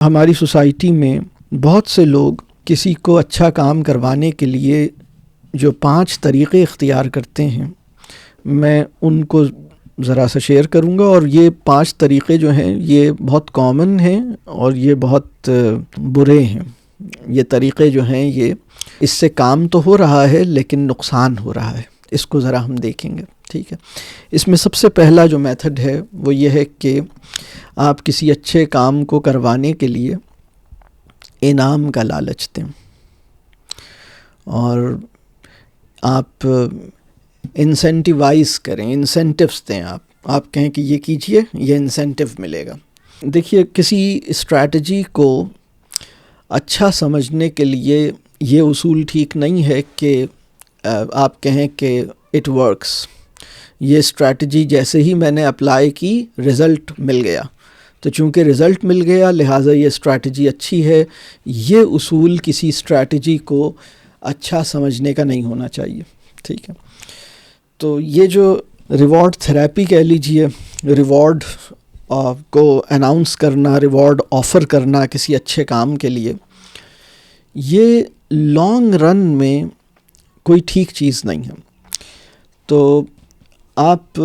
ہماری سوسائٹی میں بہت سے لوگ کسی کو اچھا کام کروانے کے لیے جو 5 طریقے اختیار کرتے ہیں، میں ان کو ذرا سا شیئر کروں گا، اور یہ 5 طریقے جو ہیں یہ بہت کامن ہیں اور یہ بہت برے ہیں۔ یہ طریقے جو ہیں یہ اس سے کام تو ہو رہا ہے لیکن نقصان ہو رہا ہے، اس کو ذرا ہم دیکھیں گے، ٹھیک ہے۔ اس میں سب سے پہلا جو میتھڈ ہے وہ یہ ہے کہ آپ کسی اچھے کام کو کروانے کے لیے انعام کا لالچ دیں، اور آپ انسینٹیوائز کریں، انسینٹیوز دیں، آپ کہیں کہ یہ کیجئے، یہ انسینٹیو ملے گا۔ دیکھیے، کسی اسٹریٹجی کو اچھا سمجھنے کے لیے یہ اصول ٹھیک نہیں ہے کہ آپ کہیں کہ اٹ ورکس، یہ اسٹریٹجی جیسے ہی میں نے اپلائی کی رزلٹ مل گیا، تو چونکہ رزلٹ مل گیا لہٰذا یہ اسٹریٹجی اچھی ہے۔ یہ اصول کسی اسٹریٹجی کو اچھا سمجھنے کا نہیں ہونا چاہیے، ٹھیک ہے۔ تو یہ جو ریوارڈ تھراپی کہہ لیجئے، ریوارڈ کو اناؤنس کرنا، ریوارڈ آفر کرنا کسی اچھے کام کے لیے، یہ لانگ رن میں کوئی ٹھیک چیز نہیں ہے۔ تو آپ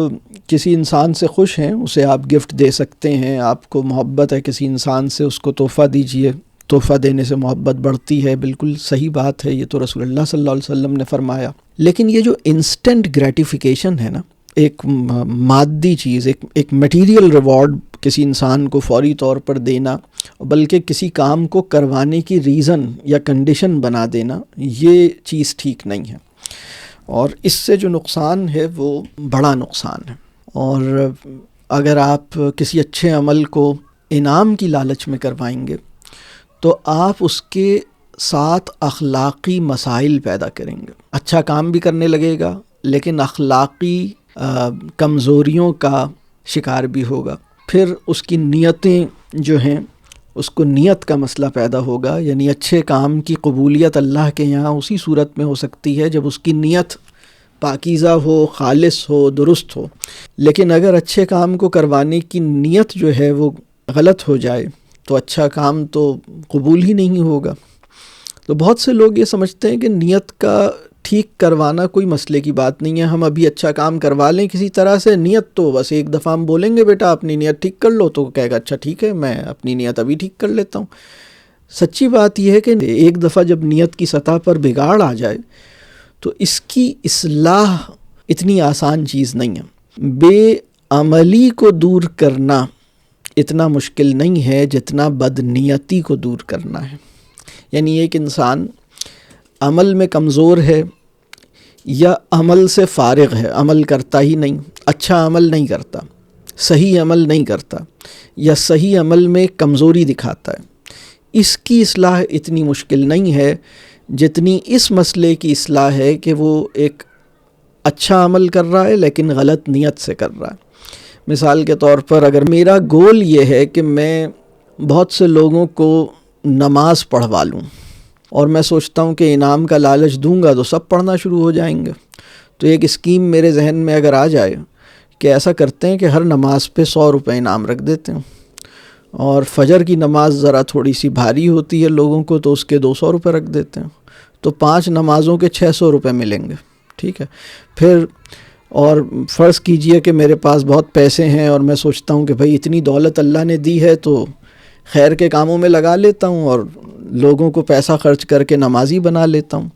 کسی انسان سے خوش ہیں، اسے آپ گفٹ دے سکتے ہیں، آپ کو محبت ہے کسی انسان سے، اس کو تحفہ دیجئے، تحفہ دینے سے محبت بڑھتی ہے، بالکل صحیح بات ہے، یہ تو رسول اللہ صلی اللہ علیہ وسلم نے فرمایا۔ لیکن یہ جو انسٹنٹ گریٹیفیکیشن ہے نا، ایک مادی چیز، ایک میٹیریل ریوارڈ کسی انسان کو فوری طور پر دینا، بلکہ کسی کام کو کروانے کی ریزن یا کنڈیشن بنا دینا، یہ چیز ٹھیک نہیں ہے، اور اس سے جو نقصان ہے وہ بڑا نقصان ہے۔ اور اگر آپ کسی اچھے عمل کو انعام کی لالچ میں کروائیں گے تو آپ اس کے ساتھ اخلاقی مسائل پیدا کریں گے۔ اچھا کام بھی کرنے لگے گا لیکن اخلاقی کمزوریوں کا شکار بھی ہوگا۔ پھر اس کی نیتیں جو ہیں، اس کو نیت کا مسئلہ پیدا ہوگا، یعنی اچھے کام کی قبولیت اللہ کے یہاں اسی صورت میں ہو سکتی ہے جب اس کی نیت پاکیزہ ہو، خالص ہو، درست ہو۔ لیکن اگر اچھے کام کو کروانے کی نیت جو ہے وہ غلط ہو جائے تو اچھا کام تو قبول ہی نہیں ہوگا۔ تو بہت سے لوگ یہ سمجھتے ہیں کہ نیت کا ٹھیک کروانا کوئی مسئلے کی بات نہیں ہے، ہم ابھی اچھا کام کروا لیں کسی طرح سے، نیت تو بس ایک دفعہ ہم بولیں گے بیٹا اپنی نیت ٹھیک کر لو، تو کہے گا اچھا ٹھیک ہے، میں اپنی نیت ابھی ٹھیک کر لیتا ہوں۔ سچی بات یہ ہے کہ ایک دفعہ جب نیت کی سطح پر بگاڑ آ جائے تو اس کی اصلاح اتنی آسان چیز نہیں ہے۔ بے عملی کو دور کرنا اتنا مشکل نہیں ہے جتنا بدنیتی کو دور کرنا ہے۔ یعنی ایک انسان عمل میں کمزور ہے یا عمل سے فارغ ہے، عمل کرتا ہی نہیں، اچھا عمل نہیں کرتا، صحیح عمل نہیں کرتا، یا صحیح عمل میں کمزوری دکھاتا ہے، اس کی اصلاح اتنی مشکل نہیں ہے جتنی اس مسئلے کی اصلاح ہے کہ وہ ایک اچھا عمل کر رہا ہے لیکن غلط نیت سے کر رہا ہے۔ مثال کے طور پر اگر میرا گول یہ ہے کہ میں بہت سے لوگوں کو نماز پڑھوا لوں، اور میں سوچتا ہوں کہ انعام کا لالچ دوں گا تو سب پڑھنا شروع ہو جائیں گے، تو ایک اسکیم میرے ذہن میں اگر آ جائے کہ ایسا کرتے ہیں کہ ہر نماز پہ 100 روپے انعام رکھ دیتے ہیں، اور فجر کی نماز ذرا تھوڑی سی بھاری ہوتی ہے لوگوں کو تو اس کے 200 روپے رکھ دیتے ہیں، تو 5 نمازوں کے 600 روپے ملیں گے، ٹھیک ہے۔ پھر اور فرض کیجئے کہ میرے پاس بہت پیسے ہیں اور میں سوچتا ہوں کہ بھئی اتنی دولت اللہ نے دی ہے تو خیر کے کاموں میں لگا لیتا ہوں اور لوگوں کو پیسہ خرچ کر کے نمازی بنا لیتا ہوں،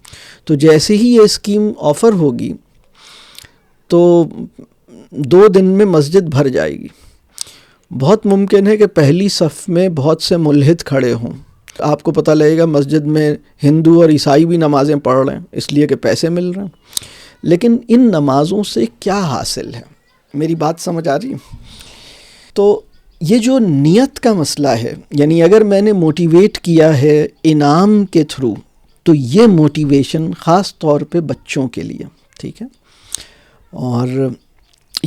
تو جیسے ہی یہ اسکیم آفر ہوگی تو 2 دن میں مسجد بھر جائے گی۔ بہت ممکن ہے کہ پہلی صف میں بہت سے ملحد کھڑے ہوں، آپ کو پتہ لگے گا مسجد میں ہندو اور عیسائی بھی نمازیں پڑھ رہے ہیں اس لیے کہ پیسے مل رہے ہیں، لیکن ان نمازوں سے کیا حاصل ہے؟ میری بات سمجھ آ رہی ہے؟ تو یہ جو نیت کا مسئلہ ہے، یعنی اگر میں نے موٹیویٹ کیا ہے انعام کے تھرو، تو یہ موٹیویشن خاص طور پہ بچوں کے لیے، ٹھیک ہے، اور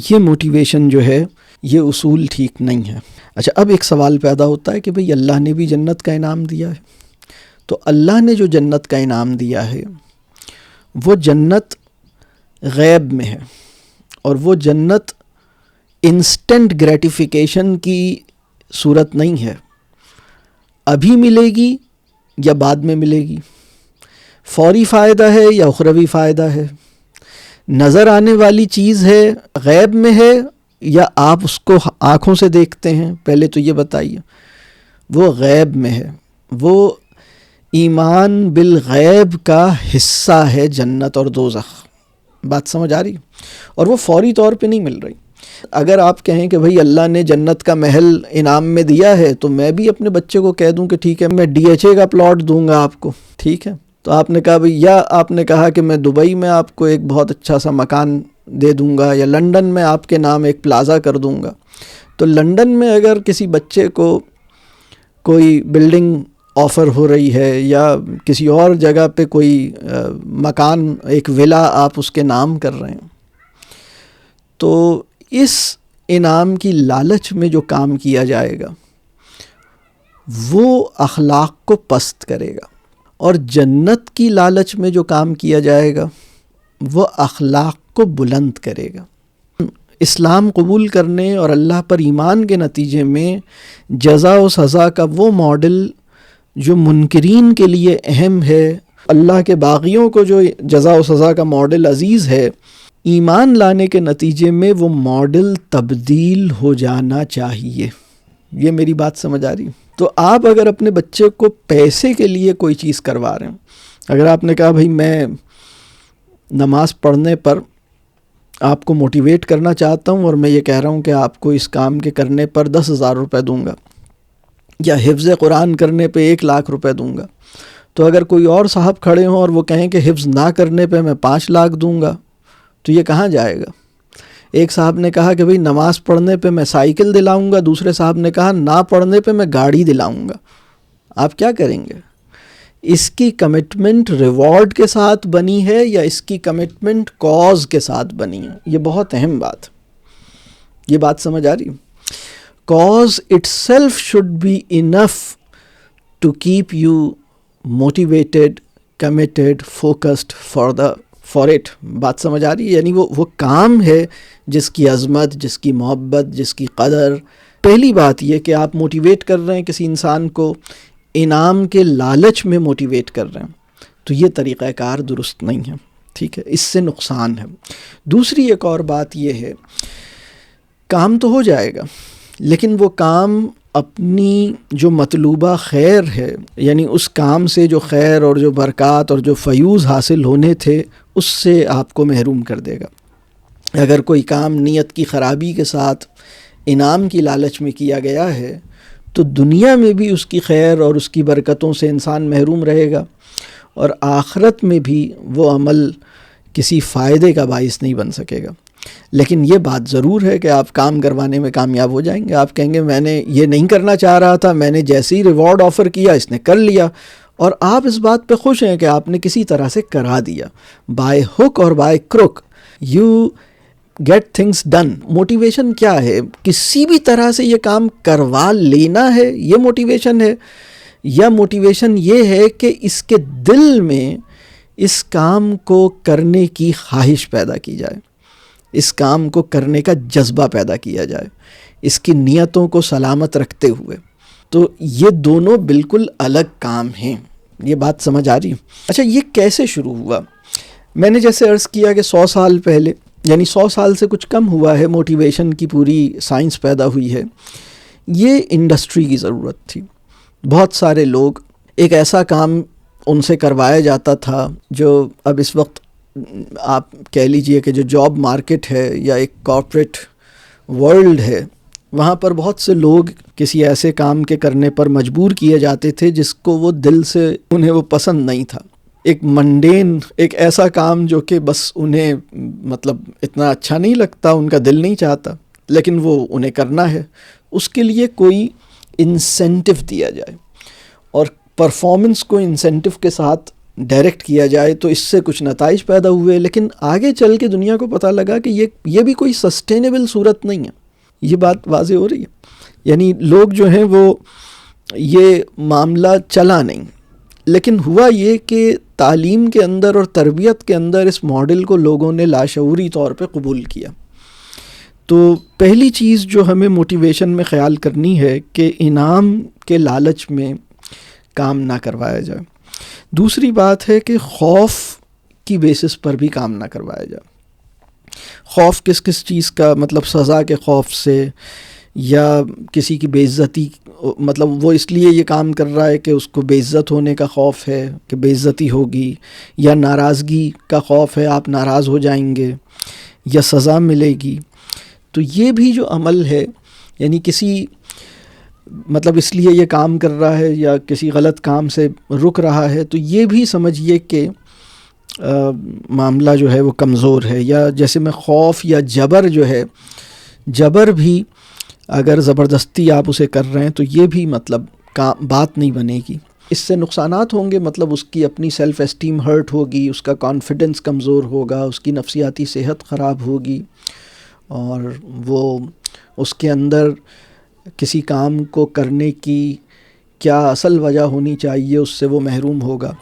یہ موٹیویشن جو ہے یہ اصول ٹھیک نہیں ہے۔ اچھا، اب ایک سوال پیدا ہوتا ہے کہ بھئی اللہ نے بھی جنت کا انعام دیا ہے، تو اللہ نے جو جنت کا انعام دیا ہے وہ جنت غیب میں ہے، اور وہ جنت انسٹنٹ گریٹیفیکیشن کی صورت نہیں ہے، ابھی ملے گی یا بعد میں ملے گی، فوری فائدہ ہے یا اخروی فائدہ ہے، نظر آنے والی چیز ہے، غیب میں ہے، یا آپ اس کو آنکھوں سے دیکھتے ہیں؟ پہلے تو یہ بتائیے۔ وہ غیب میں ہے، وہ ایمان بالغیب کا حصہ ہے جنت اور دوزخ۔ بات سمجھ آ رہی؟ اور وہ فوری طور پہ نہیں مل رہی۔ اگر آپ کہیں کہ بھئی اللہ نے جنت کا محل انعام میں دیا ہے، تو میں بھی اپنے بچے کو کہہ دوں کہ ٹھیک ہے میں DHA کا پلاٹ دوں گا آپ کو، ٹھیک ہے، تو آپ نے کہا بھئی، یا آپ نے کہا کہ میں دبئی میں آپ کو ایک بہت اچھا سا مکان دے دوں گا، یا لنڈن میں آپ کے نام ایک پلازا کر دوں گا۔ تو لنڈن میں اگر کسی بچے کو کوئی بلڈنگ آفر ہو رہی ہے، یا کسی اور جگہ پہ کوئی مکان، ایک ولا آپ اس کے نام کر رہے ہیں، تو اس انعام کی لالچ میں جو کام کیا جائے گا وہ اخلاق کو پست کرے گا، اور جنت کی لالچ میں جو کام کیا جائے گا وہ اخلاق کو بلند کرے گا۔ اسلام قبول کرنے اور اللہ پر ایمان کے نتیجے میں جزا و سزا کا وہ ماڈل جو منکرین کے لیے اہم ہے، اللہ کے باغیوں کو جو جزا و سزا کا ماڈل عزیز ہے، ایمان لانے کے نتیجے میں وہ ماڈل تبدیل ہو جانا چاہیے۔ یہ میری بات سمجھ آ رہی؟ تو آپ اگر اپنے بچے کو پیسے کے لیے کوئی چیز کروا رہے ہیں، اگر آپ نے کہا بھئی میں نماز پڑھنے پر آپ کو موٹیویٹ کرنا چاہتا ہوں، اور میں یہ کہہ رہا ہوں کہ آپ کو اس کام کے کرنے پر 10,000 روپے دوں گا، یا حفظ قرآن کرنے پہ 1,00,000 روپے دوں گا، تو اگر کوئی اور صاحب کھڑے ہوں اور وہ کہیں کہ حفظ نہ کرنے پہ میں 5,00,000 دوں گا، تو یہ کہاں جائے گا؟ ایک صاحب نے کہا کہ بھئی نماز پڑھنے پہ میں سائیکل دلاؤں گا، دوسرے صاحب نے کہا نہ پڑھنے پہ میں گاڑی دلاؤں گا۔ آپ کیا کریں گے؟ اس کی کمٹمنٹ ریوارڈ کے ساتھ بنی ہے یا اس کی کمٹمنٹ کاز کے ساتھ بنی ہے؟ یہ بہت اہم بات، یہ بات سمجھ آ رہی؟ Cause itself should be enough to keep you motivated, committed, focused for it. بات سمجھ آ رہی ہے؟ یعنی وہ کام ہے جس کی عظمت، جس کی محبت، جس کی قدر۔ پہلی بات یہ کہ آپ موٹیویٹ کر رہے ہیں کسی انسان کو، انعام کے لالچ میں موٹیویٹ کر رہے ہیں، تو یہ طریقہ کار درست نہیں ہے، ٹھیک ہے، اس سے نقصان ہے۔ دوسری ایک اور بات یہ ہے، کام تو ہو جائے گا، لیکن وہ کام اپنی جو مطلوبہ خیر ہے، یعنی اس کام سے جو خیر اور جو برکات اور جو فیوز حاصل ہونے تھے، اس سے آپ کو محروم کر دے گا۔ اگر کوئی کام نیت کی خرابی کے ساتھ انعام کی لالچ میں کیا گیا ہے، تو دنیا میں بھی اس کی خیر اور اس کی برکتوں سے انسان محروم رہے گا، اور آخرت میں بھی وہ عمل کسی فائدے کا باعث نہیں بن سکے گا۔ لیکن یہ بات ضرور ہے کہ آپ کام کروانے میں کامیاب ہو جائیں گے۔ آپ کہیں گے میں نے یہ نہیں کرنا چاہ رہا تھا، میں نے جیسے ہی ریوارڈ آفر کیا اس نے کر لیا، اور آپ اس بات پہ خوش ہیں کہ آپ نے کسی طرح سے کرا دیا، بائی ہک اور by crook you get things done. Motivation کیا ہے؟ کسی بھی طرح سے یہ کام کروا لینا ہے، یہ موٹیویشن ہے، یا موٹیویشن یہ ہے کہ اس کے دل میں اس کام کو کرنے کی خواہش پیدا کی جائے، اس کام کو کرنے کا جذبہ پیدا کیا جائے، اس کی نیتوں کو سلامت رکھتے ہوئے۔ تو یہ دونوں بالکل الگ کام ہیں۔ یہ بات سمجھ آ رہی؟ اچھا، یہ کیسے شروع ہوا؟ میں نے جیسے عرض کیا کہ 100 سال پہلے، یعنی 100 سال سے کچھ کم ہوا ہے، موٹیویشن کی پوری سائنس پیدا ہوئی ہے۔ یہ انڈسٹری کی ضرورت تھی۔ بہت سارے لوگ، ایک ایسا کام ان سے کروایا جاتا تھا جو اب اس وقت آپ کہہ لیجئے کہ جو جاب مارکیٹ ہے یا ایک کارپوریٹ ورلڈ ہے، وہاں پر بہت سے لوگ کسی ایسے کام کے کرنے پر مجبور کیے جاتے تھے جس کو وہ دل سے انہیں وہ پسند نہیں تھا۔ ایک منڈین، ایک ایسا کام جو کہ بس انہیں مطلب اتنا اچھا نہیں لگتا، ان کا دل نہیں چاہتا، لیکن وہ انہیں کرنا ہے۔ اس کے لیے کوئی انسینٹو دیا جائے اور پرفارمنس کو انسینٹو کے ساتھ ڈائریکٹ کیا جائے، تو اس سے کچھ نتائج پیدا ہوئے۔ لیکن آگے چل کے دنیا کو پتہ لگا کہ یہ بھی کوئی سسٹینیبل صورت نہیں ہے۔ یہ بات واضح ہو رہی ہے؟ یعنی لوگ جو ہیں وہ یہ معاملہ چلا نہیں، لیکن ہوا یہ کہ تعلیم کے اندر اور تربیت کے اندر اس ماڈل کو لوگوں نے لاشعوری طور پہ قبول کیا۔ تو پہلی چیز جو ہمیں موٹیویشن میں خیال کرنی ہے کہ انعام کے لالچ میں کام نہ کروایا جائے. دوسری بات ہے کہ خوف کی بیسس پر بھی کام نہ کروایا جائے. خوف کس کس چیز کا؟ مطلب سزا کے خوف سے، یا کسی کی بے عزتی، مطلب وہ اس لیے یہ کام کر رہا ہے کہ اس کو بے عزت ہونے کا خوف ہے کہ بے عزتی ہوگی، یا ناراضگی کا خوف ہے آپ ناراض ہو جائیں گے، یا سزا ملے گی. تو یہ بھی جو عمل ہے، یعنی کسی مطلب اس لیے یہ کام کر رہا ہے یا کسی غلط کام سے رک رہا ہے، تو یہ بھی سمجھیے کہ معاملہ جو ہے وہ کمزور ہے. یا جیسے میں خوف یا جبر جو ہے، جبر بھی اگر زبردستی آپ اسے کر رہے ہیں تو یہ بھی مطلب بات نہیں بنے گی. اس سے نقصانات ہوں گے، مطلب اس کی اپنی سیلف اسٹیم ہرٹ ہوگی، اس کا کانفیڈنس کمزور ہوگا، اس کی نفسیاتی صحت خراب ہوگی، اور وہ اس کے اندر کسی کام کو کرنے کی کیا اصل وجہ ہونی چاہیے اس سے وہ محروم ہوگا.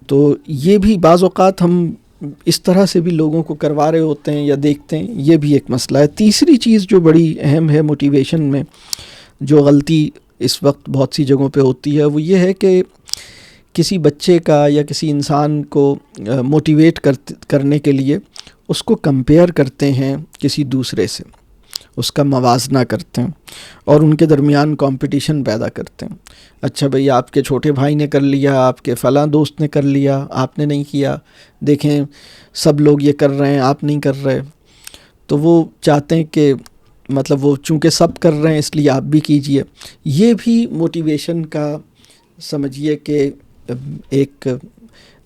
تو یہ بھی بعض اوقات ہم اس طرح سے بھی لوگوں کو کروا رہے ہوتے ہیں یا دیکھتے ہیں، یہ بھی ایک مسئلہ ہے. تیسری چیز جو بڑی اہم ہے موٹیویشن میں، جو غلطی اس وقت بہت سی جگہوں پہ ہوتی ہے، وہ یہ ہے کہ کسی بچے کا یا کسی انسان کو موٹیویٹ کرنے کے لیے اس کو کمپیئر کرتے ہیں کسی دوسرے سے، اس کا موازنہ کرتے ہیں اور ان کے درمیان کمپٹیشن پیدا کرتے ہیں. اچھا بھئی، آپ کے چھوٹے بھائی نے کر لیا، آپ کے فلاں دوست نے کر لیا، آپ نے نہیں کیا، دیکھیں سب لوگ یہ کر رہے ہیں، آپ نہیں کر رہے. تو وہ چاہتے ہیں کہ مطلب وہ چونکہ سب کر رہے ہیں اس لیے آپ بھی کیجئے. یہ بھی موٹیویشن کا سمجھیے کہ ایک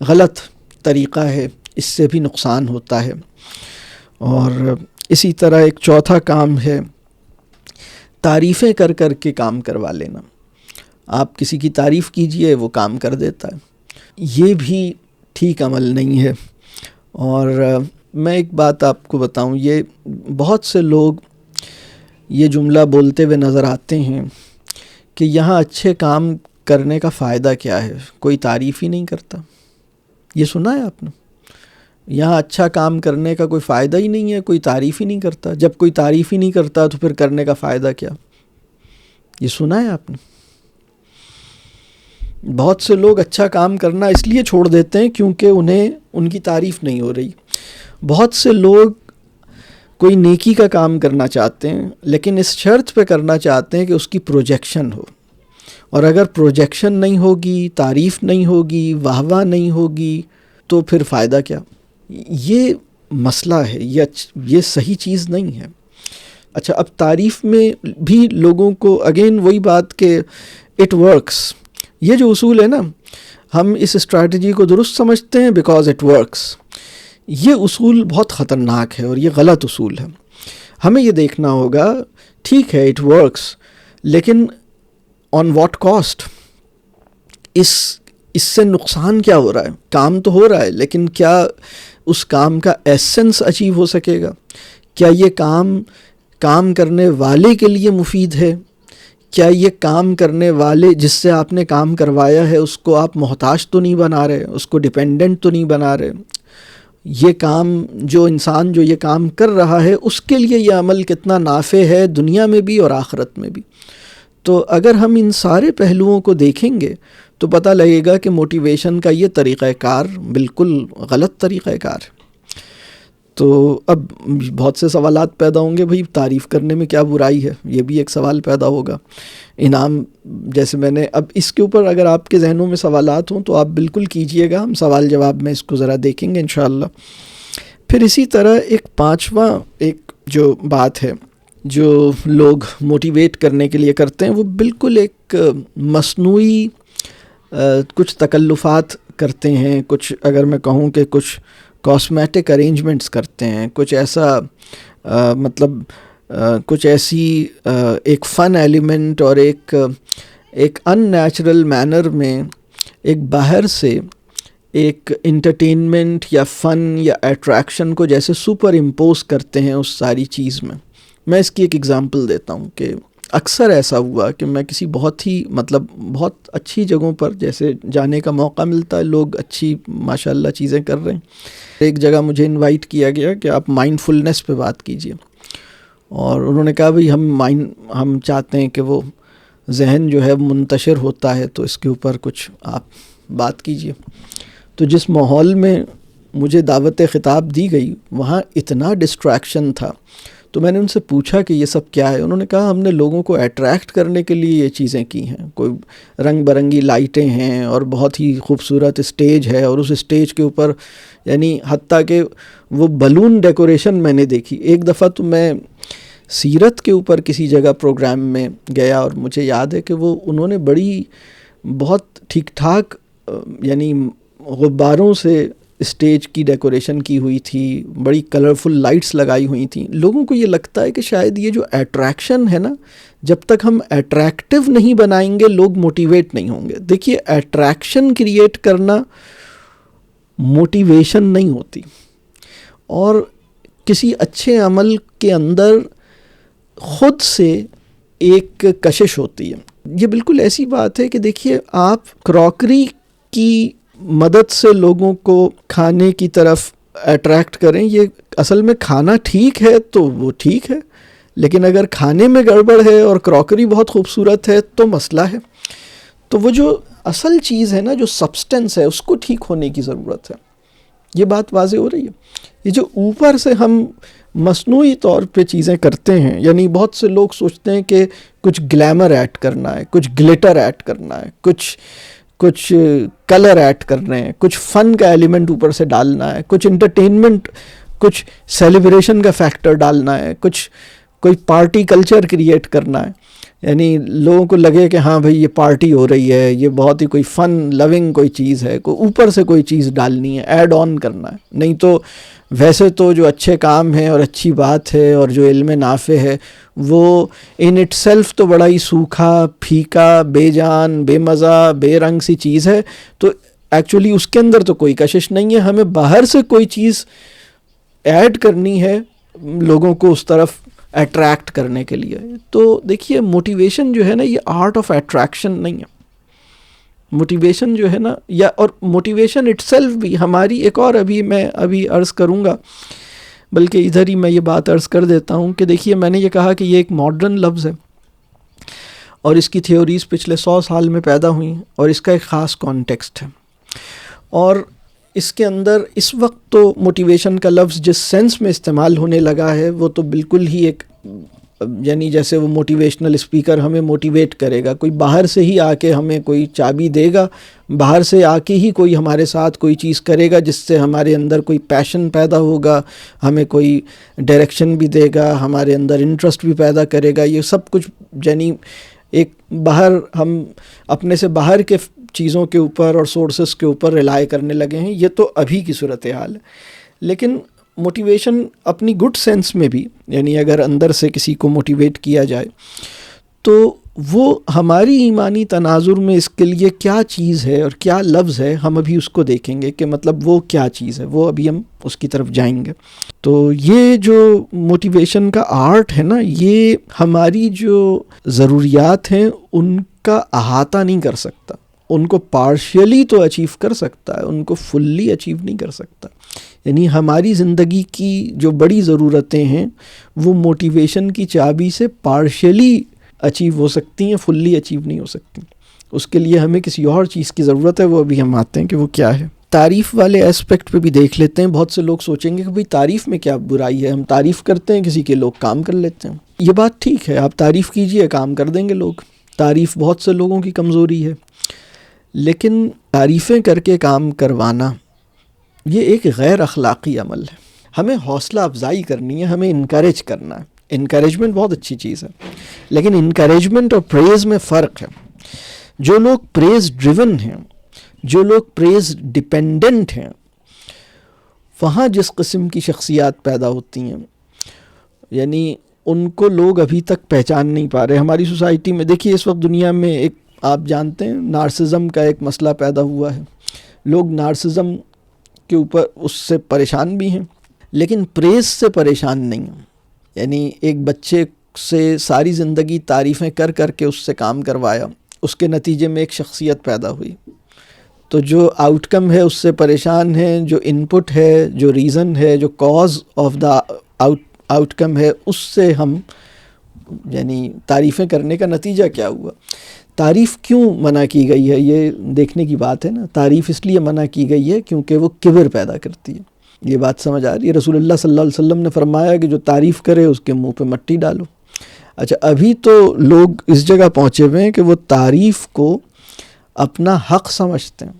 غلط طریقہ ہے، اس سے بھی نقصان ہوتا ہے. اور اسی طرح ایک چوتھا کام ہے تعریفیں کر کر کے کام کروا لینا. آپ کسی کی تعریف کیجئے، وہ کام کر دیتا ہے. یہ بھی ٹھیک عمل نہیں ہے. اور میں ایک بات آپ کو بتاؤں، یہ بہت سے لوگ یہ جملہ بولتے ہوئے نظر آتے ہیں کہ یہاں اچھے کام کرنے کا فائدہ کیا ہے، کوئی تعریف ہی نہیں کرتا. یہ سنا ہے آپ نے؟ یہاں اچھا کام کرنے کا کوئی فائدہ ہی نہیں ہے، کوئی تعریف ہی نہیں کرتا. جب کوئی تعریف ہی نہیں کرتا تو پھر کرنے کا فائدہ کیا؟ یہ سنا ہے آپ نے؟ بہت سے لوگ اچھا کام کرنا اس لیے چھوڑ دیتے ہیں کیونکہ انہیں ان کی تعریف نہیں ہو رہی. بہت سے لوگ کوئی نیکی کا کام کرنا چاہتے ہیں لیکن اس شرط پہ کرنا چاہتے ہیں کہ اس کی پروجیکشن ہو، اور اگر پروجیکشن نہیں ہوگی، تعریف نہیں ہوگی، واہ واہ نہیں ہوگی، تو پھر فائدہ کیا؟ یہ مسئلہ ہے، یہ صحیح چیز نہیں ہے. اچھا، اب تعریف میں بھی لوگوں کو اگین وہی بات کہ اٹ ورکس، یہ جو اصول ہے نا، ہم اس اسٹریٹجی کو درست سمجھتے ہیں بیکاز اٹ ورکس. یہ اصول بہت خطرناک ہے اور یہ غلط اصول ہے. ہمیں یہ دیکھنا ہوگا، ٹھیک ہے اٹ ورکس، لیکن آن واٹ کاسٹ؟ اس سے نقصان کیا ہو رہا ہے؟ کام تو ہو رہا ہے لیکن کیا اس کام کا ایسنس اچیو ہو سکے گا؟ کیا یہ کام کرنے والے کے لیے مفید ہے؟ کیا یہ کام کرنے والے جس سے آپ نے کام کروایا ہے اس کو آپ محتاج تو نہیں بنا رہے، اس کو ڈیپینڈنٹ تو نہیں بنا رہے؟ یہ کام جو انسان جو یہ کام کر رہا ہے اس کے لیے یہ عمل کتنا نافع ہے دنیا میں بھی اور آخرت میں بھی؟ تو اگر ہم ان سارے پہلوؤں کو دیکھیں گے تو پتہ لگے گا کہ موٹیویشن کا یہ طریقہ کار بالکل غلط طریقہ کار ہے. تو اب بہت سے سوالات پیدا ہوں گے، بھئی تعریف کرنے میں کیا برائی ہے؟ یہ بھی ایک سوال پیدا ہوگا. انعام، جیسے میں نے اب اس کے اوپر اگر آپ کے ذہنوں میں سوالات ہوں تو آپ بالکل کیجئے گا، ہم سوال جواب میں اس کو ذرا دیکھیں گے انشاءاللہ. پھر اسی طرح ایک پانچواں ایک جو بات ہے جو لوگ موٹیویٹ کرنے کے لیے کرتے ہیں، وہ بالکل ایک مصنوعی کچھ تکلفات کرتے ہیں، کچھ اگر میں کہوں کہ کچھ کاسمیٹک ارینجمنٹس کرتے ہیں، کچھ ایسا مطلب کچھ ایسی ایک فن ایلیمنٹ اور ایک ان نیچرل مینر میں ایک باہر سے ایک انٹرٹینمنٹ یا فن یا اٹریکشن کو جیسے سپر امپوز کرتے ہیں اس ساری چیز میں. میں اس کی ایک اگزامپل دیتا ہوں کہ اکثر ایسا ہوا کہ میں کسی بہت اچھی جگہوں پر جیسے جانے کا موقع ملتا ہے، لوگ اچھی ماشاءاللہ چیزیں کر رہے ہیں. ایک جگہ مجھے انوائٹ کیا گیا کہ آپ مائنڈ فلنس پہ بات کیجئے، اور انہوں نے کہا بھئی ہم چاہتے ہیں کہ وہ ذہن جو ہے منتشر ہوتا ہے، تو اس کے اوپر کچھ آپ بات کیجئے۔ تو جس ماحول میں مجھے دعوت خطاب دی گئی وہاں اتنا ڈسٹریکشن تھا، تو میں نے ان سے پوچھا کہ یہ سب کیا ہے؟ انہوں نے کہا ہم نے لوگوں کو اٹریکٹ کرنے کے لیے یہ چیزیں کی ہیں، کوئی رنگ برنگی لائٹیں ہیں اور بہت ہی خوبصورت اسٹیج ہے، اور اس اسٹیج کے اوپر یعنی حتیٰ کہ وہ بلون ڈیکوریشن میں نے دیکھی۔ ایک دفعہ تو میں سیرت کے اوپر کسی جگہ پروگرام میں گیا، اور مجھے یاد ہے کہ وہ انہوں نے بہت ٹھیک ٹھاک یعنی غباروں سے اسٹیج کی ڈیکوریشن کی ہوئی تھی، بڑی کلرفل لائٹس لگائی ہوئی تھیں۔ لوگوں کو یہ لگتا ہے کہ شاید یہ جو اٹریکشن ہے نا، جب تک ہم اٹریکٹیو نہیں بنائیں گے لوگ موٹیویٹ نہیں ہوں گے۔ دیکھیے، اٹریکشن کریٹ کرنا موٹیویشن نہیں ہوتی، اور کسی اچھے عمل کے اندر خود سے ایک کشش ہوتی ہے۔ یہ بالکل ایسی بات ہے کہ دیکھیے، آپ کراکری کی مدد سے لوگوں کو کھانے کی طرف اٹریکٹ کریں، یہ اصل میں کھانا ٹھیک ہے تو وہ ٹھیک ہے، لیکن اگر کھانے میں گڑبڑ ہے اور کراکری بہت خوبصورت ہے تو مسئلہ ہے۔ تو وہ جو اصل چیز ہے نا، جو سبسٹنس ہے، اس کو ٹھیک ہونے کی ضرورت ہے۔ یہ بات واضح ہو رہی ہے؟ یہ جو اوپر سے ہم مصنوعی طور پہ چیزیں کرتے ہیں، یعنی بہت سے لوگ سوچتے ہیں کہ کچھ گلیمر ایڈ کرنا ہے، کچھ گلیٹر ایڈ کرنا ہے، کچھ کلر ایڈ کر رہے ہیں، کچھ فن کا ایلیمنٹ اوپر سے ڈالنا ہے، کچھ انٹرٹینمنٹ، کچھ سیلیبریشن کا فیکٹر ڈالنا ہے، کوئی پارٹی کلچر کریٹ کرنا ہے، یعنی لوگوں کو لگے کہ ہاں بھئی یہ پارٹی ہو رہی ہے، یہ بہت ہی کوئی فن لونگ کوئی چیز ہے، اوپر سے کوئی چیز ڈالنی ہے، ایڈ آن کرنا ہے۔ نہیں تو ویسے تو جو اچھے کام ہیں اور اچھی بات ہے اور جو علم نافع ہے، وہ ان اٹ سیلف تو بڑا ہی سوکھا، پھیکا، بے جان، بے مزہ، بے رنگ سی چیز ہے، تو ایکچولی اس کے اندر تو کوئی کشش نہیں ہے۔ ہمیں باہر سے کوئی چیز ایڈ کرنی ہے لوگوں کو اس طرف اٹریکٹ کرنے کے لیے۔ تو دیکھیے، موٹیویشن جو ہے نا، یہ آرٹ آف اٹریکشن نہیں ہے۔ موٹیویشن جو ہے نا، اور موٹیویشن اٹ سیلف بھی ہماری ایک اور میں ابھی عرض کروں گا، بلکہ ادھر ہی میں یہ بات عرض کر دیتا ہوں کہ دیکھیے، میں نے یہ کہا کہ یہ ایک ماڈرن لفظ ہے، اور اس کی تھیوریز پچھلے 100 سال میں پیدا ہوئی ہیں، اور اس کا ایک خاص کانٹیکسٹ ہے، اور اس کے اندر اس وقت تو موٹیویشن کا لفظ جس سینس میں استعمال ہونے لگا ہے، وہ تو بالکل ہی ایک یعنی جیسے وہ موٹیویشنل اسپیکر ہمیں موٹیویٹ کرے گا، کوئی باہر سے ہی آ کے ہمیں کوئی چابی دے گا، باہر سے آ کے ہی کوئی ہمارے ساتھ کوئی چیز کرے گا جس سے ہمارے اندر کوئی پیشن پیدا ہوگا، ہمیں کوئی ڈائریکشن بھی دے گا، ہمارے اندر انٹرسٹ بھی پیدا کرے گا۔ یہ سب کچھ یعنی ایک باہر، ہم اپنے سے باہر کے چیزوں کے اوپر اور سورسز کے اوپر ریلائی کرنے لگے ہیں۔ یہ تو ابھی کی صورتحال ہے، لیکن موٹیویشن اپنی گڈ سینس میں بھی، یعنی اگر اندر سے کسی کو موٹیویٹ کیا جائے تو وہ ہماری ایمانی تناظر میں اس کے لیے کیا چیز ہے اور کیا لفظ ہے، ہم ابھی اس کو دیکھیں گے کہ مطلب وہ کیا چیز ہے، وہ ابھی ہم اس کی طرف جائیں گے۔ تو یہ جو موٹیویشن کا آرٹ ہے نا، یہ ہماری جو ضروریات ہیں ان کا احاطہ نہیں کر سکتا، ان کو پارشلی تو اچیو کر سکتا ہے، ان کو فلی اچیو نہیں کر سکتا۔ یعنی ہماری زندگی کی جو بڑی ضرورتیں ہیں وہ موٹیویشن کی چابی سے پارشلی اچیو ہو سکتی ہیں، فلی اچیو نہیں ہو سکتی۔ اس کے لیے ہمیں کسی اور چیز کی ضرورت ہے، وہ ابھی ہم آتے ہیں کہ وہ کیا ہے۔ تعریف والے اسپیکٹ پہ بھی دیکھ لیتے ہیں۔ بہت سے لوگ سوچیں گے کہ بھئی تعریف میں کیا برائی ہے، ہم تعریف کرتے ہیں کسی کے، لوگ کام کر لیتے ہیں۔ یہ بات ٹھیک ہے، آپ تعریف کیجئے، کام کر دیں گے لوگ۔ تعریف بہت سے لوگوں کی کمزوری ہے، لیکن تعریفیں کر کے کام کروانا یہ ایک غیر اخلاقی عمل ہے۔ ہمیں حوصلہ افزائی کرنی ہے، ہمیں انکریج کرنا ہے۔ انکریجمنٹ بہت اچھی چیز ہے، لیکن انکریجمنٹ اور پریز میں فرق ہے۔ جو لوگ پریز ڈریون ہیں، جو لوگ پریز ڈیپینڈنٹ ہیں، وہاں جس قسم کی شخصیات پیدا ہوتی ہیں، یعنی ان کو لوگ ابھی تک پہچان نہیں پا رہے۔ ہماری سوسائٹی میں دیکھیے، اس وقت دنیا میں ایک، آپ جانتے ہیں، نارسزم کا ایک مسئلہ پیدا ہوا ہے۔ لوگ نارسزم کے اوپر اس سے پریشان بھی ہیں، لیکن پریز سے پریشان نہیں ہیں۔ یعنی ایک بچے سے ساری زندگی تعریفیں کر کر کے اس سے کام کروایا، اس کے نتیجے میں ایک شخصیت پیدا ہوئی، تو جو آؤٹ کم ہے اس سے پریشان ہے، جو ان پٹ ہے، جو ریزن ہے، جو کاز آف دا آؤٹ کم ہے، اس سے ہم یعنی تعریفیں کرنے کا نتیجہ کیا ہوا؟ تعریف کیوں منع کی گئی ہے یہ دیکھنے کی بات ہے نا. تعریف اس لیے منع کی گئی ہے کیونکہ وہ کبر پیدا کرتی ہے. یہ بات سمجھ آ رہی ہے؟ رسول اللہ صلی اللہ علیہ وسلم نے فرمایا کہ جو تعریف کرے اس کے منہ پہ مٹی ڈالو. اچھا ابھی تو لوگ اس جگہ پہنچے ہوئے ہیں کہ وہ تعریف کو اپنا حق سمجھتے ہیں.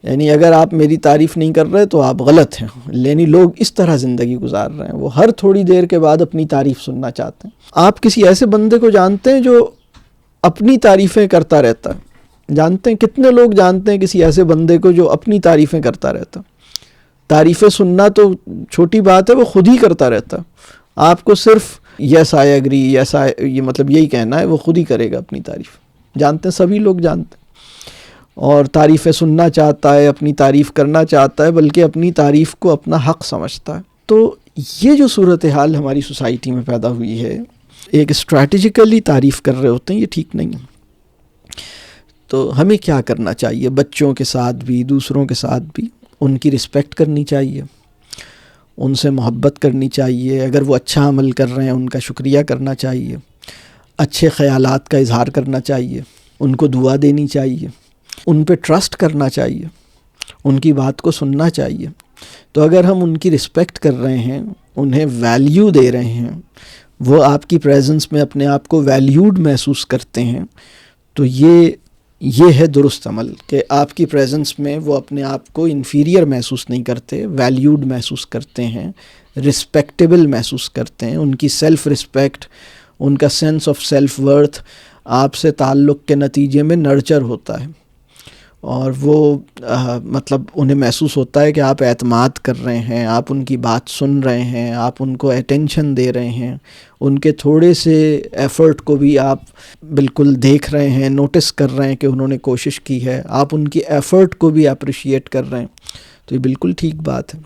یعنی اگر آپ میری تعریف نہیں کر رہے تو آپ غلط ہیں. یعنی لوگ اس طرح زندگی گزار رہے ہیں، وہ ہر تھوڑی دیر کے بعد اپنی تعریف سننا چاہتے ہیں. آپ کسی ایسے بندے کو جانتے ہیں جو اپنی تعریفیں کرتا رہتا ہے؟ جانتے ہیں؟ کتنے لوگ جانتے ہیں کسی ایسے بندے کو جو اپنی تعریفیں کرتا رہتا ہے؟ تعریفیں سننا تو چھوٹی بات ہے، وہ خود ہی کرتا رہتا ہے. آپ کو صرف یس آئی ایگری، یس آئی، یہ مطلب یہی کہنا ہے، وہ خود ہی کرے گا اپنی تعریف. جانتے ہیں، سبھی لوگ جانتے ہیں. اور تعریفیں سننا چاہتا ہے، اپنی تعریف کرنا چاہتا ہے، بلکہ اپنی تعریف کو اپنا حق سمجھتا ہے. تو یہ جو صورتحال ہماری سوسائٹی میں پیدا ہوئی ہے، ایک اسٹریٹجیکلی تعریف کر رہے ہوتے ہیں، یہ ٹھیک نہیں ہے. تو ہمیں کیا کرنا چاہیے؟ بچوں کے ساتھ بھی، دوسروں کے ساتھ بھی ان کی رسپیکٹ کرنی چاہیے، ان سے محبت کرنی چاہیے. اگر وہ اچھا عمل کر رہے ہیں ان کا شکریہ کرنا چاہیے، اچھے خیالات کا اظہار کرنا چاہیے، ان کو دعا دینی چاہیے، ان پہ ٹرسٹ کرنا چاہیے، ان کی بات کو سننا چاہیے. تو اگر ہم ان کی رسپیکٹ کر رہے ہیں، انہیں ویلیو دے رہے ہیں، وہ آپ کی پریزنس میں اپنے آپ کو ویلیوڈ محسوس کرتے ہیں، تو یہ ہے درست عمل کہ آپ کی پریزنس میں وہ اپنے آپ کو انفیریئر محسوس نہیں کرتے، ویلیوڈ محسوس کرتے ہیں، رسپیکٹیبل محسوس کرتے ہیں. ان کی سیلف رسپیکٹ، ان کا سینس آف سیلف ورتھ آپ سے تعلق کے نتیجے میں نرچر ہوتا ہے. اور وہ مطلب انہیں محسوس ہوتا ہے کہ آپ اعتماد کر رہے ہیں، آپ ان کی بات سن رہے ہیں، آپ ان کو اٹینشن دے رہے ہیں، ان کے تھوڑے سے ایفرٹ کو بھی آپ بالکل دیکھ رہے ہیں، نوٹس کر رہے ہیں کہ انہوں نے کوشش کی ہے، آپ ان کی ایفرٹ کو بھی اپریشیٹ کر رہے ہیں. تو یہ بالکل ٹھیک بات ہے.